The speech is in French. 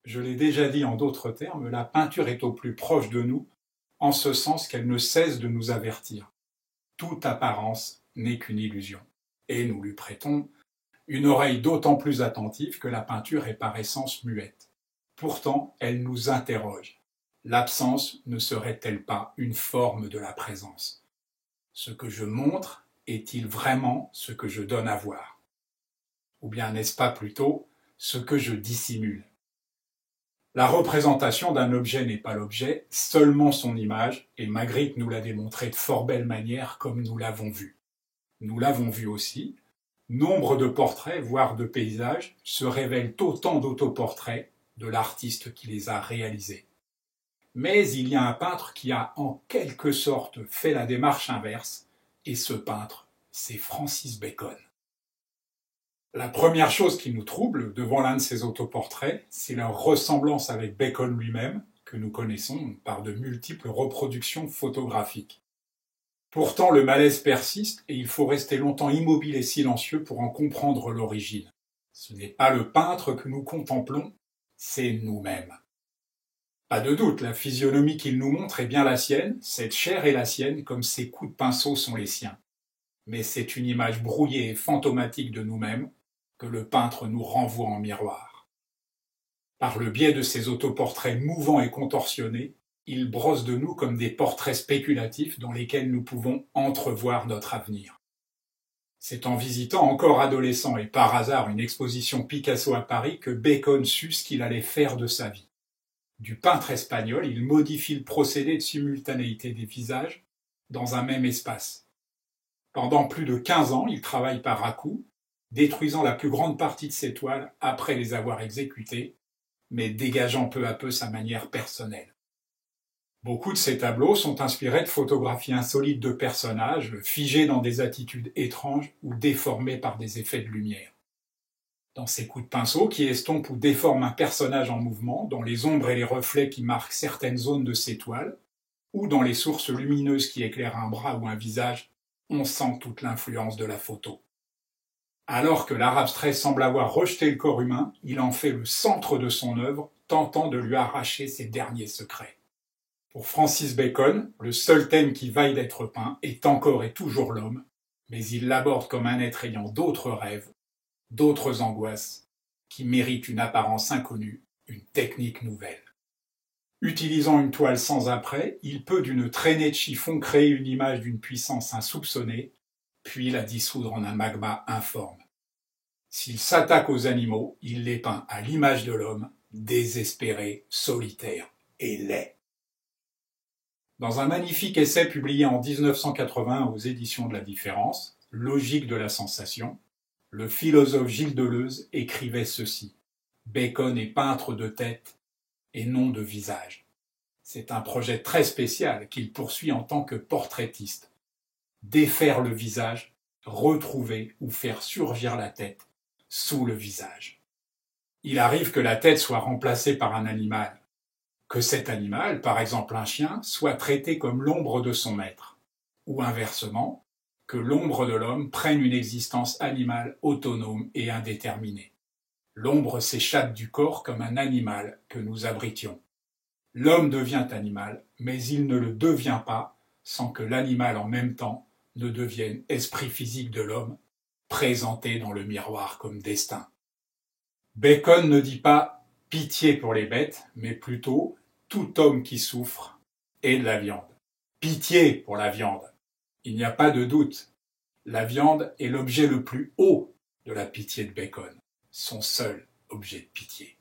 Je l'ai déjà dit en d'autres termes, la peinture est au plus proche de nous, en ce sens qu'elle ne cesse de nous avertir. Toute apparence n'est qu'une illusion. Et nous lui prêtons une oreille d'autant plus attentive que la peinture est par essence muette. Pourtant, elle nous interroge. L'absence ne serait-elle pas une forme de la présence? Ce que je montre est-il vraiment ce que je donne à voir? Ou bien n'est-ce pas plutôt ce que je dissimule? La représentation d'un objet n'est pas l'objet, seulement son image, et Magritte nous l'a démontré de fort belle manière comme nous l'avons vu. Nous l'avons vu aussi, nombre de portraits, voire de paysages, se révèlent autant d'autoportraits de l'artiste qui les a réalisés. Mais il y a un peintre qui a en quelque sorte fait la démarche inverse, et ce peintre, c'est Francis Bacon. La première chose qui nous trouble devant l'un de ces autoportraits, c'est leur ressemblance avec Bacon lui-même, que nous connaissons par de multiples reproductions photographiques. Pourtant, le malaise persiste et il faut rester longtemps immobile et silencieux pour en comprendre l'origine. Ce n'est pas le peintre que nous contemplons, c'est nous-mêmes. Pas de doute, la physionomie qu'il nous montre est bien la sienne, cette chair est la sienne comme ses coups de pinceau sont les siens. Mais c'est une image brouillée et fantomatique de nous-mêmes que le peintre nous renvoie en miroir. Par le biais de ses autoportraits mouvants et contorsionnés, il brosse de nous comme des portraits spéculatifs dans lesquels nous pouvons entrevoir notre avenir. C'est en visitant encore adolescent et par hasard une exposition Picasso à Paris que Bacon sut ce qu'il allait faire de sa vie. Du peintre espagnol, il modifie le procédé de simultanéité des visages dans un même espace. Pendant plus de 15 ans, il travaille par à-coups, détruisant la plus grande partie de ses toiles après les avoir exécutées, mais dégageant peu à peu sa manière personnelle. Beaucoup de ses tableaux sont inspirés de photographies insolites de personnages, figés dans des attitudes étranges ou déformés par des effets de lumière. Dans ses coups de pinceau qui estompent ou déforment un personnage en mouvement, dans les ombres et les reflets qui marquent certaines zones de ses toiles, ou dans les sources lumineuses qui éclairent un bras ou un visage, on sent toute l'influence de la photo. Alors que l'art abstrait semble avoir rejeté le corps humain, il en fait le centre de son œuvre, tentant de lui arracher ses derniers secrets. Pour Francis Bacon, le seul thème qui vaille d'être peint est encore et toujours l'homme, mais il l'aborde comme un être ayant d'autres rêves, d'autres angoisses, qui méritent une apparence inconnue, une technique nouvelle. Utilisant une toile sans apprêt, il peut d'une traînée de chiffon créer une image d'une puissance insoupçonnée, puis la dissoudre en un magma informe. S'il s'attaque aux animaux, il les peint à l'image de l'homme, désespéré, solitaire et laid. Dans un magnifique essai publié en 1980 aux éditions de la Différence, Logique de la sensation, le philosophe Gilles Deleuze écrivait ceci: Bacon est peintre de tête et non de visage. C'est un projet très spécial qu'il poursuit en tant que portraitiste. Défaire le visage, retrouver ou faire surgir la tête sous le visage. Il arrive que la tête soit remplacée par un animal, que cet animal, par exemple un chien, soit traité comme l'ombre de son maître, ou inversement, que l'ombre de l'homme prenne une existence animale autonome et indéterminée. L'ombre s'échappe du corps comme un animal que nous abritions. L'homme devient animal, mais il ne le devient pas sans que l'animal en même temps ne devienne esprit physique de l'homme, présenté dans le miroir comme destin. Bacon ne dit pas « pitié pour les bêtes », mais plutôt « tout homme qui souffre est de la viande ». Pitié pour la viande. Il n'y a pas de doute. La viande est l'objet le plus haut de la pitié de Bacon, son seul objet de pitié.